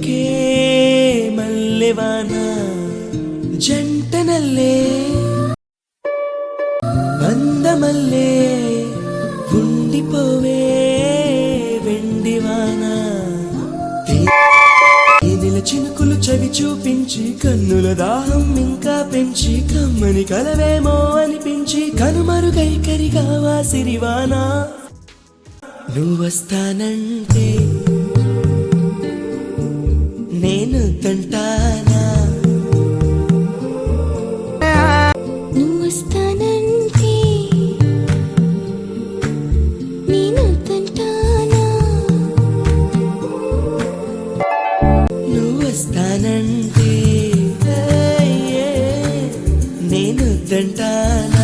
సోకే మల్లెవాన జంటనల్లే అందమల్లే ఉండిపోవే వెండివాన తేనెల చినుకులు చవి చూపించి కన్నుల దాహం ఇంకా పెంచి కమ్మని కలవేమో అనిపించి కనుమరుగైకరిగా వాసిరివాన నువ్వొస్తానంటే నేను తంటానా నువ్వొస్తానంటే నేను తంటానా నువ్వొస్తానంటే నేను తంటానా